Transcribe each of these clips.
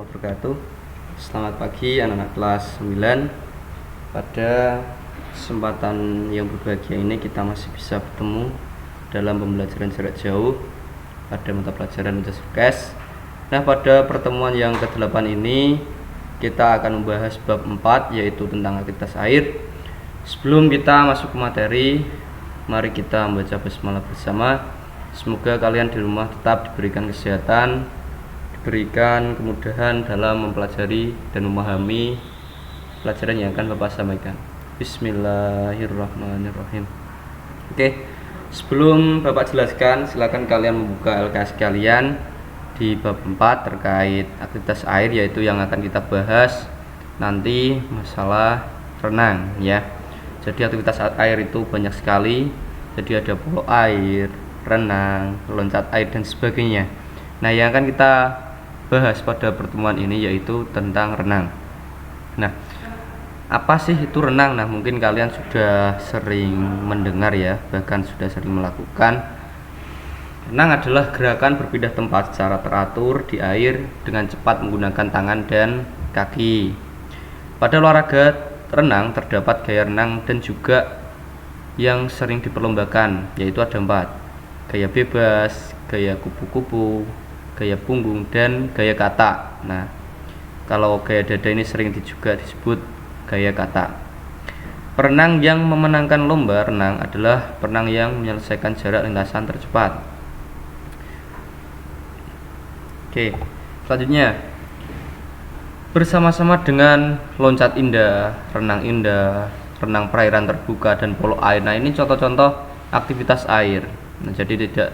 wabarakatuh. Selamat pagi anak-anak kelas 9. Pada kesempatan yang berbahagia ini kita masih bisa bertemu dalam pembelajaran jarak jauh pada mata pelajaran Medsoskes. Nah, pada pertemuan yang ke-8 ini kita akan membahas bab 4, yaitu tentang aktivitas air. Sebelum kita masuk ke materi, mari kita membaca basmalah bersama. Semoga kalian di rumah tetap diberikan kesehatan, diberikan kemudahan dalam mempelajari dan memahami pelajaran yang akan Bapak sampaikan. Bismillahirrahmanirrahim. Oke, sebelum Bapak jelaskan, silakan kalian membuka LKS kalian di bab 4 terkait aktivitas air, yaitu yang akan kita bahas nanti masalah renang ya. Jadi aktivitas air itu banyak sekali. Jadi ada polo air, renang, loncat air dan sebagainya. Nah, yang akan kita bahas pada pertemuan ini yaitu tentang renang. Nah, apa sih itu renang? Nah, mungkin kalian sudah sering mendengar ya, bahkan sudah sering melakukan. Renang adalah gerakan berpindah tempat secara teratur di air dengan cepat menggunakan tangan dan kaki. Pada olahraga renang terdapat gaya renang dan juga yang sering diperlombakan, yaitu ada 4: gaya bebas, gaya kupu-kupu, gaya punggung, dan gaya kata. Nah, kalau gaya dada ini sering juga disebut gaya kata. Perenang yang memenangkan lomba renang adalah perenang yang menyelesaikan jarak lintasan tercepat. Oke, selanjutnya bersama-sama dengan loncat indah, renang perairan terbuka, dan polo air. Nah, ini contoh-contoh aktivitas air. Nah, jadi tidak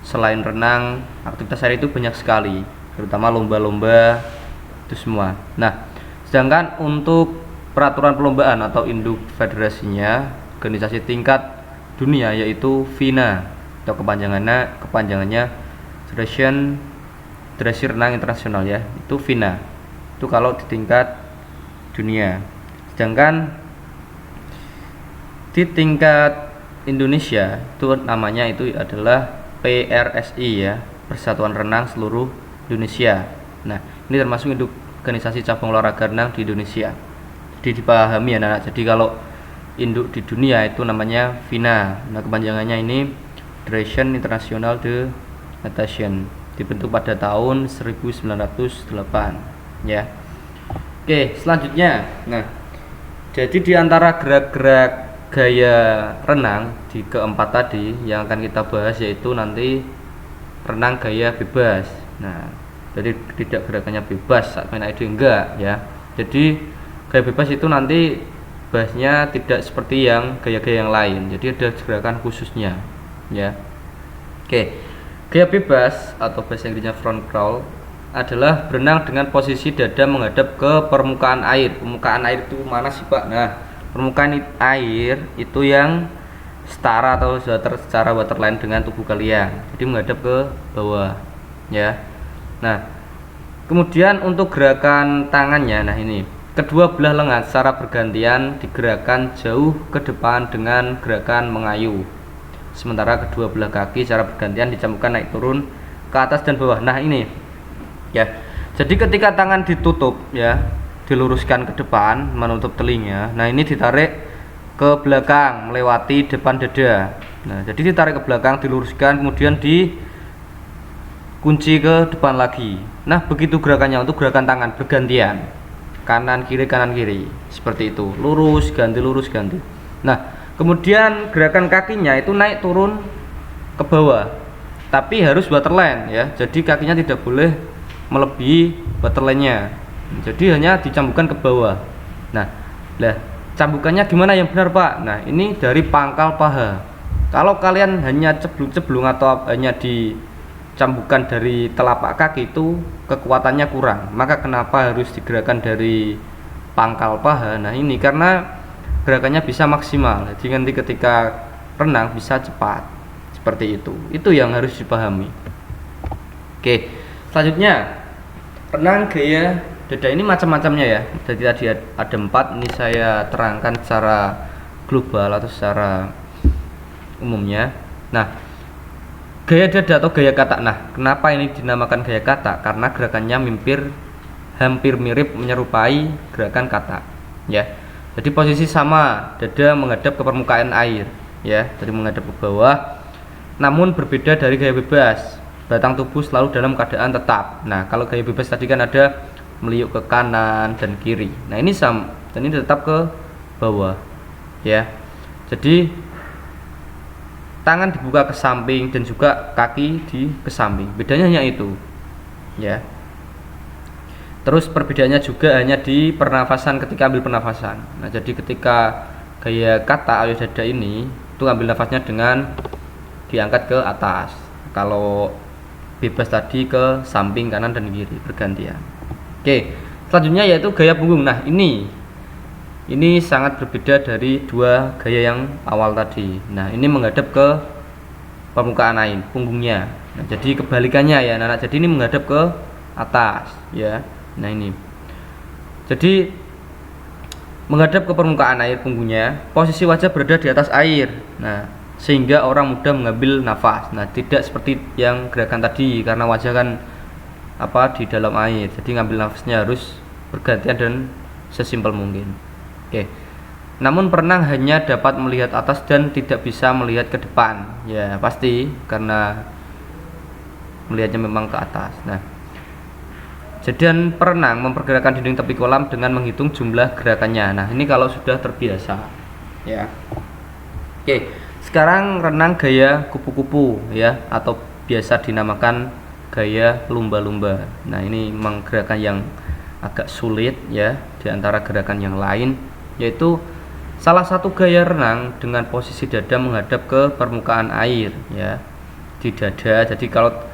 selain renang, aktivitas air itu banyak sekali, terutama lomba-lomba itu semua. Nah, sedangkan untuk peraturan perlombaan atau induk federasinya, organisasi tingkat dunia, yaitu FINA atau kepanjangannya Federasi Renang Internasional ya, itu FINA. Itu kalau di tingkat dunia. Sedangkan di tingkat Indonesia itu namanya itu adalah PRSI ya, Persatuan Renang Seluruh Indonesia. Nah, ini termasuk induk organisasi cabang olahraga renang di Indonesia. Jadi dipahami ya anak. Jadi kalau induk di dunia itu namanya FINA. Nah, kepanjangannya ini Federation International de Natation, dibentuk pada tahun 1908 ya. Oke, selanjutnya. Nah, jadi di antara gerak-gerak gaya renang di keempat tadi yang akan kita bahas yaitu nanti renang gaya bebas. Nah, jadi tidak gerakannya bebas saat main air enggak ya. Jadi gaya bebas itu nanti bahasnya tidak seperti yang gaya-gaya yang lain. Jadi ada gerakan khususnya ya. Oke. Gaya bebas atau bahasa Inggrisnya front crawl adalah berenang dengan posisi dada menghadap ke permukaan air. Permukaan air itu mana sih, Pak? Nah, permukaan air itu yang setara atau secara waterline dengan tubuh kalian. Jadi menghadap ke bawah ya. Nah, kemudian untuk gerakan tangannya, nah ini kedua belah lengan secara bergantian digerakkan jauh ke depan dengan gerakan mengayuh. Sementara kedua belah kaki secara bergantian dicambukkan naik turun ke atas dan bawah. Nah, ini ya. Jadi ketika tangan ditutup ya, diluruskan ke depan menutup telinga. Nah, ini ditarik ke belakang melewati depan dada. Nah, jadi ditarik ke belakang, diluruskan, kemudian dikunci ke depan lagi. Nah, begitu gerakannya untuk gerakan tangan bergantian. Kanan kiri seperti itu. Lurus ganti. Nah, kemudian gerakan kakinya itu naik turun ke bawah, tapi harus waterline ya. Jadi kakinya tidak boleh melebihi waterline-nya. Jadi hanya dicambukkan ke bawah. Nah, cambukannya gimana yang benar, Pak? Nah, ini dari pangkal paha. Kalau kalian hanya ceblung atau hanya dicambukkan dari telapak kaki itu kekuatannya kurang. Maka kenapa harus digerakkan dari pangkal paha? Nah, ini karena gerakannya bisa maksimal. Jadi nanti ketika renang bisa cepat. Seperti itu. Itu yang harus dipahami. Oke, selanjutnya renang gaya dada ini macam-macamnya ya. Jadi tadi ada 4, ini saya terangkan secara global atau secara umumnya. Nah, gaya dada atau gaya kata. Nah, kenapa ini dinamakan gaya kata? Karena gerakannya hampir mirip menyerupai gerakan kata, ya. Jadi posisi sama, dada menghadap ke permukaan air, ya, jadi menghadap ke bawah. Namun berbeda dari gaya bebas, batang tubuh selalu dalam keadaan tetap. Nah, kalau gaya bebas tadi kan ada meliuk ke kanan dan kiri. Nah, ini sama, dan ini tetap ke bawah, ya. Jadi tangan dibuka ke samping dan juga kaki di ke samping. Bedanya hanya itu, ya. Terus perbedaannya juga hanya di pernafasan ketika ambil pernafasan. Nah, jadi ketika gaya kata alias dada ini itu ambil nafasnya dengan diangkat ke atas. Kalau bebas tadi ke samping kanan dan kiri bergantian. Oke, selanjutnya yaitu gaya punggung. Nah, ini sangat berbeda dari dua gaya yang awal tadi. Nah, ini menghadap ke permukaan air punggungnya. Nah, jadi kebalikannya ya, anak. Jadi ini menghadap ke atas, ya. Nah, ini. Jadi menghadap ke permukaan air punggungnya, posisi wajah berada di atas air. Nah, sehingga orang mudah mengambil nafas. Nah, tidak seperti yang gerakan tadi karena wajah kan di dalam air. Jadi ngambil nafasnya harus bergantian dan sesimpel mungkin. Oke. Namun perenang hanya dapat melihat atas dan tidak bisa melihat ke depan. Ya, pasti karena melihatnya memang ke atas. Nah, jadian perenang mempergerakan dinding tepi kolam dengan menghitung jumlah gerakannya. Nah, ini kalau sudah terbiasa, ya. Oke, sekarang renang gaya kupu-kupu, ya, atau biasa dinamakan gaya lumba-lumba. Nah, ini memang gerakan yang agak sulit, ya, di antara gerakan yang lain, yaitu salah satu gaya renang dengan posisi dada menghadap ke permukaan air, ya, di dada. Jadi kalau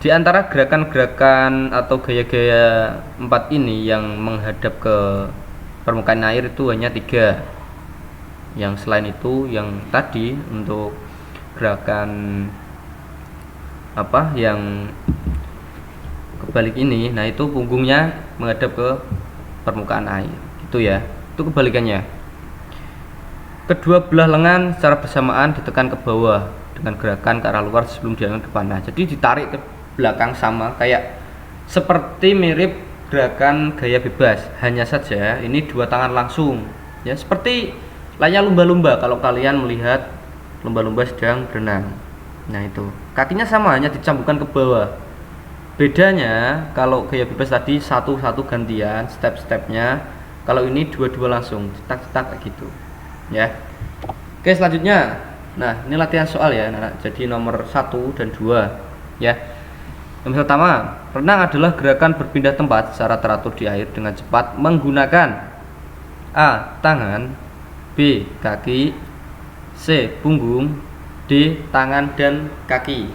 di antara gerakan-gerakan atau gaya-gaya 4 ini yang menghadap ke permukaan air itu hanya 3. Yang selain itu yang tadi untuk gerakan yang kebalik ini, nah itu punggungnya menghadap ke permukaan air, gitu ya. Itu kebalikannya. Kedua belah lengan secara bersamaan ditekan ke bawah dengan gerakan ke arah luar sebelum diangkat ke depan. Nah, jadi ditarik ke belakang sama kayak seperti mirip gerakan gaya bebas, hanya saja ini dua tangan langsung, ya, seperti layaknya lumba-lumba kalau kalian melihat lumba-lumba sedang berenang. Nah, itu kakinya sama, hanya dicambukkan ke bawah. Bedanya kalau gaya bebas tadi satu-satu gantian step-stepnya, kalau ini dua-dua langsung cetak-cetak gitu, ya. Oke, selanjutnya, nah ini latihan soal ya, jadi nomor 1 dan 2, ya. Yang pertama, renang adalah gerakan berpindah tempat secara teratur di air dengan cepat menggunakan A. Tangan, B. Kaki, C. Punggung, D. Tangan dan kaki.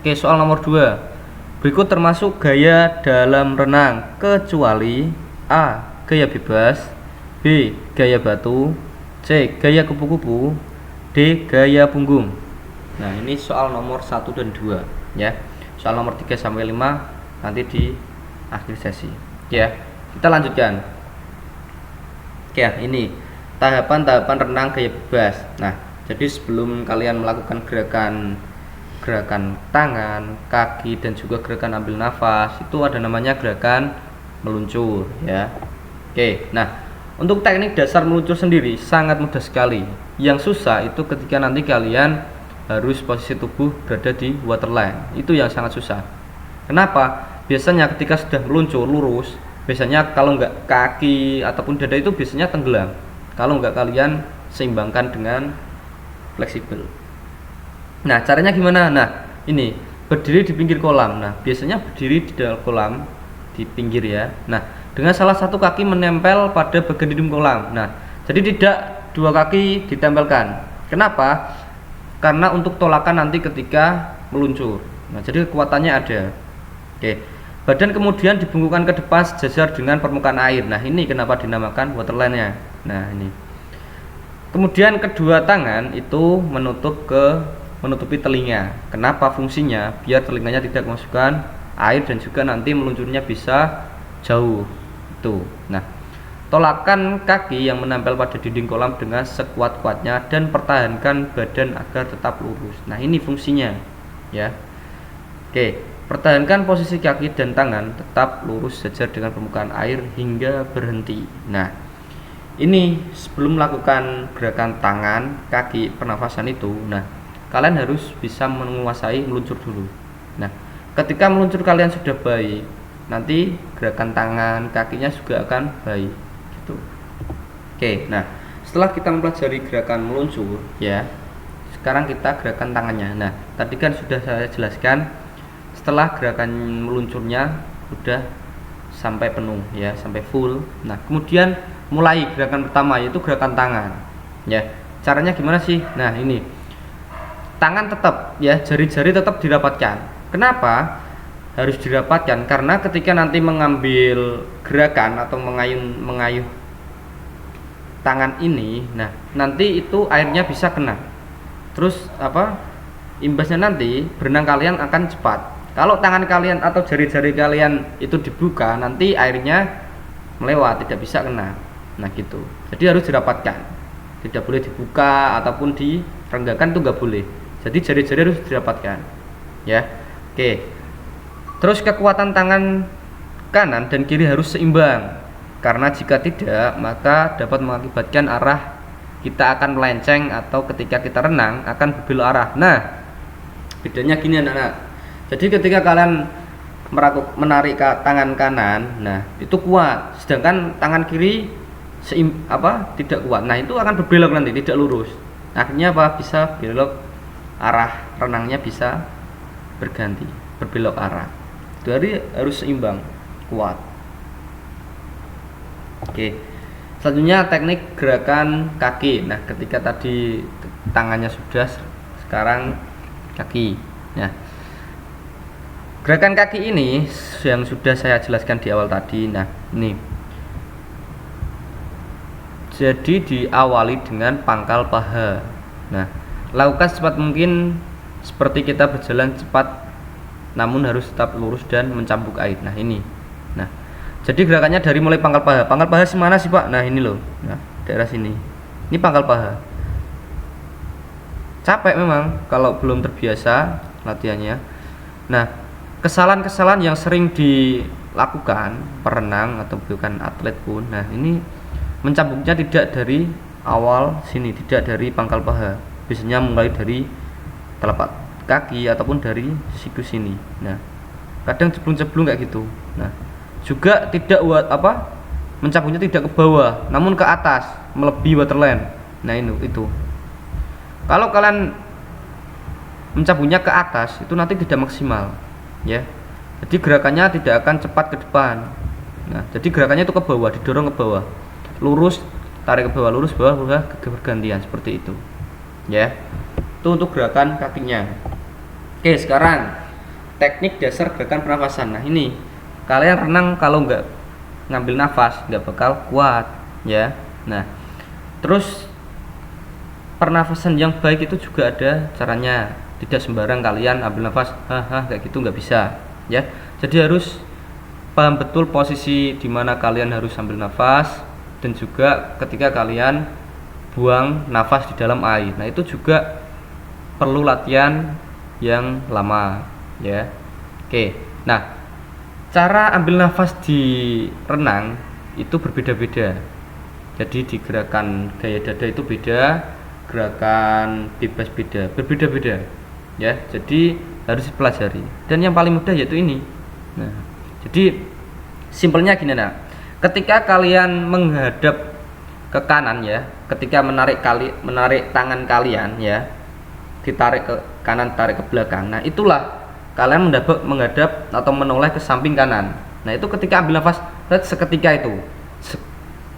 Oke, soal nomor 2. Berikut termasuk gaya dalam renang kecuali A. Gaya bebas, B. Gaya batu, C. Gaya kupu-kupu, D. Gaya punggung. Nah, ini soal nomor 1 dan 2, ya. Soal nomor 3 sampai 5 nanti di akhir sesi, ya. Kita lanjutkan. Oke, ini tahapan-tahapan renang gaya bebas. Nah, jadi sebelum kalian melakukan gerakan tangan, kaki dan juga gerakan ambil nafas, itu ada namanya gerakan meluncur, ya. Oke, nah untuk teknik dasar meluncur sendiri sangat mudah sekali. Yang susah itu ketika nanti kalian harus posisi tubuh berada di waterline, itu yang sangat susah. Kenapa? Biasanya ketika sudah meluncur lurus, biasanya kalau enggak kaki ataupun dada itu biasanya tenggelam. Kalau enggak kalian seimbangkan dengan fleksibel. Nah, caranya gimana? Nah, ini berdiri di pinggir kolam. Nah, biasanya berdiri di dalam kolam di pinggir, ya. Nah, dengan salah satu kaki menempel pada bagian dinding kolam. Nah, jadi tidak dua kaki ditempelkan. Kenapa? Karena untuk tolakan nanti ketika meluncur. Nah, jadi kekuatannya ada. Oke. Badan kemudian dibungkukkan ke depan sejajar dengan permukaan air. Nah, ini kenapa dinamakan waterline-nya. Nah, ini. Kemudian kedua tangan itu menutupi telinga. Kenapa fungsinya? Biar telinganya tidak kemasukan air dan juga nanti meluncurnya bisa jauh. Itu. Nah, tolakan kaki yang menempel pada dinding kolam dengan sekuat-kuatnya dan pertahankan badan agar tetap lurus. Nah, ini fungsinya, ya. Oke, Pertahankan posisi kaki dan tangan tetap lurus sejajar dengan permukaan air hingga berhenti. Nah, ini sebelum melakukan gerakan tangan, kaki, pernafasan itu, nah, kalian harus bisa menguasai meluncur dulu. Nah, ketika meluncur kalian sudah baik, nanti gerakan tangan, kakinya juga akan baik. Gitu. Oke, nah, setelah kita mempelajari gerakan meluncur, ya, sekarang kita gerakan tangannya. Nah, tadi kan sudah saya jelaskan. Setelah gerakan meluncurnya udah sampai penuh ya, sampai full. Nah, kemudian mulai gerakan pertama yaitu gerakan tangan. Ya, caranya gimana sih? Nah, ini. Tangan tetap ya, jari-jari tetap dirapatkan. Kenapa harus dirapatkan? Karena ketika nanti mengambil gerakan atau mengayuh tangan ini, nah, nanti itu airnya bisa kena. Terus imbasnya nanti berenang kalian akan cepat. Kalau tangan kalian atau jari-jari kalian itu dibuka, nanti airnya melewat, tidak bisa kena. Nah, gitu. Jadi harus dirapatkan. Tidak boleh dibuka ataupun direnggakan, itu nggak boleh. Jadi jari-jari harus dirapatkan. Ya. Oke. Terus kekuatan tangan kanan dan kiri harus seimbang. Karena jika tidak, maka dapat mengakibatkan arah kita akan melenceng atau ketika kita renang akan berbelok arah. Nah, bedanya gini anak-anak. Jadi ketika kalian menarik ke tangan kanan, nah itu kuat, sedangkan tangan kiri tidak kuat. Nah, itu akan berbelok nanti, tidak lurus. Akhirnya bisa belok arah renangnya, bisa berganti, berbelok arah. Jadi harus seimbang, kuat. Oke. Selanjutnya teknik gerakan kaki. Nah, ketika tadi tangannya sudah, sekarang kaki. Nah, gerakan kaki ini yang sudah saya jelaskan di awal tadi. Nah, ini. Jadi diawali dengan pangkal paha. Nah, lakukan secepat mungkin seperti kita berjalan cepat, namun harus tetap lurus dan mencambuk air. Nah, ini. Nah, jadi gerakannya dari mulai pangkal paha. Pangkal paha mana sih, Pak? Nah, ini loh. Nah, daerah sini. Ini pangkal paha. Capek memang kalau belum terbiasa latihannya. Nah, kesalahan-kesalahan yang sering dilakukan perenang atau bukan atlet pun, nah ini mencambuknya tidak dari awal sini, tidak dari pangkal paha, biasanya mulai dari telapak kaki ataupun dari siku sini. Nah, kadang ceblung-ceblung kayak gitu. Nah, juga tidak mencambuknya tidak ke bawah, namun ke atas, melebihi waterline. Nah, itu. Kalau kalian mencambuknya ke atas, itu nanti tidak maksimal. Ya, jadi gerakannya tidak akan cepat ke depan. Nah, jadi gerakannya itu ke bawah, didorong ke bawah, lurus, tarik ke bawah, lurus, bawah, bergantian seperti itu. Ya, itu untuk gerakan kakinya. Oke, sekarang teknik dasar gerakan pernafasan. Nah, ini kalian renang kalau nggak ngambil nafas nggak bakal kuat. Ya, nah, terus pernafasan yang baik itu juga ada caranya. Tidak sembarang kalian ambil nafas kayak gitu, nggak bisa ya. Jadi harus paham betul posisi di mana kalian harus ambil nafas dan juga ketika kalian buang nafas di dalam air. Nah, itu juga perlu latihan yang lama ya. Oke. Nah, cara ambil nafas di renang itu berbeda-beda. Jadi di gerakan gaya dada itu beda, gerakan bebas beda, berbeda-beda. Ya, jadi harus dipelajari. Dan yang paling mudah yaitu ini. Nah, jadi simpelnya gini, nah. Ketika kalian menghadap ke kanan ya, ketika menarik tangan kalian ya, ditarik ke kanan, tarik ke belakang. Nah, itulah kalian menghadap atau menoleh ke samping kanan. Nah, itu ketika ambil nafas seketika itu.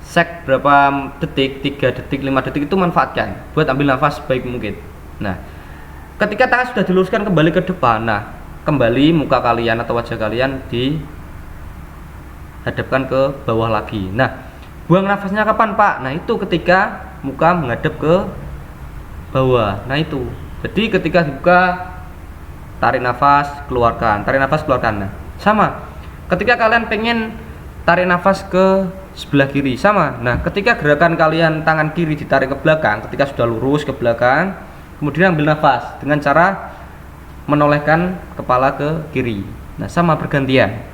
Sek berapa detik, 3 detik, 5 detik itu manfaatkan buat ambil nafas baik mungkin. Nah, ketika tangan sudah diluruskan kembali ke depan, nah kembali muka kalian atau wajah kalian dihadapkan ke bawah lagi. Nah, buang nafasnya kapan, Pak? Nah, itu ketika muka menghadap ke bawah. Nah, itu. Jadi ketika dibuka, tarik nafas, keluarkan, tarik nafas, keluarkan. Nah, sama. Ketika kalian pengen tarik nafas ke sebelah kiri, sama. Nah, ketika gerakan kalian tangan kiri ditarik ke belakang, ketika sudah lurus ke belakang, kemudian ambil nafas dengan cara menolehkan kepala ke kiri. Nah, sama bergantian.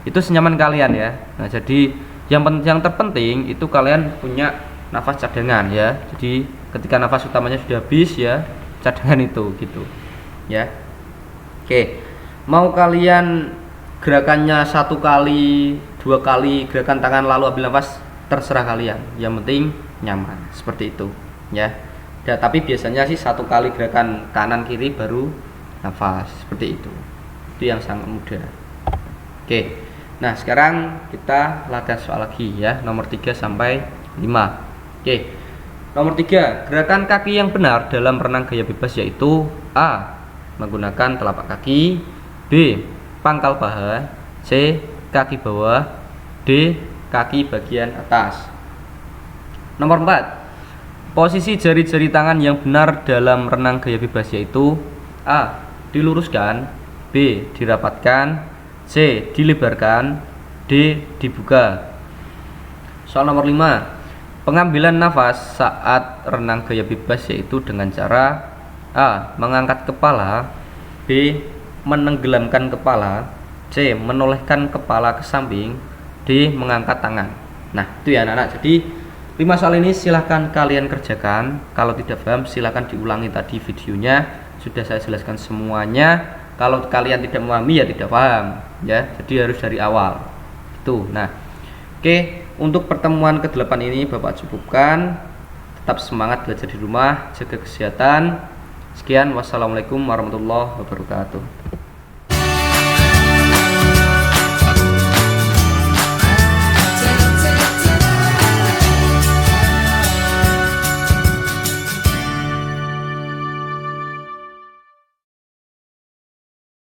Itu senyaman kalian ya. Nah, jadi yang terpenting itu kalian punya nafas cadangan ya. Jadi ketika nafas utamanya sudah habis ya, cadangan itu gitu. Ya. Oke. Mau kalian gerakannya 1 kali, 2 kali gerakan tangan lalu ambil nafas, terserah kalian. Yang penting nyaman. Seperti itu, ya. Ya, tapi biasanya sih 1 kali gerakan kanan kiri baru nafas, seperti itu. Itu yang sangat mudah. Oke. Nah, sekarang kita latihan soal lagi ya, nomor 3 sampai 5. Oke. Nomor 3, gerakan kaki yang benar dalam renang gaya bebas yaitu A. Menggunakan telapak kaki, B. Pangkal paha, C. Kaki bawah, D. Kaki bagian atas. Nomor 4, posisi jari-jari tangan yang benar dalam renang gaya bebas yaitu A. Diluruskan, B. Dirapatkan, C. Dilebarkan, D. Dibuka. Soal nomor 5, pengambilan nafas saat renang gaya bebas yaitu dengan cara A. Mengangkat kepala, B. Menenggelamkan kepala, C. Menolehkan kepala ke samping, D. Mengangkat tangan. Nah, itu ya anak-anak. Jadi 5 soal ini silahkan kalian kerjakan. Kalau tidak paham silahkan diulangi tadi videonya, sudah saya jelaskan semuanya. Kalau kalian tidak memahami ya tidak paham ya. Jadi harus dari awal. Itu. Nah, oke, untuk pertemuan ke-8 ini Bapak cukupkan. Tetap semangat belajar di rumah, jaga kesehatan. Sekian, wassalamualaikum warahmatullahi wabarakatuh.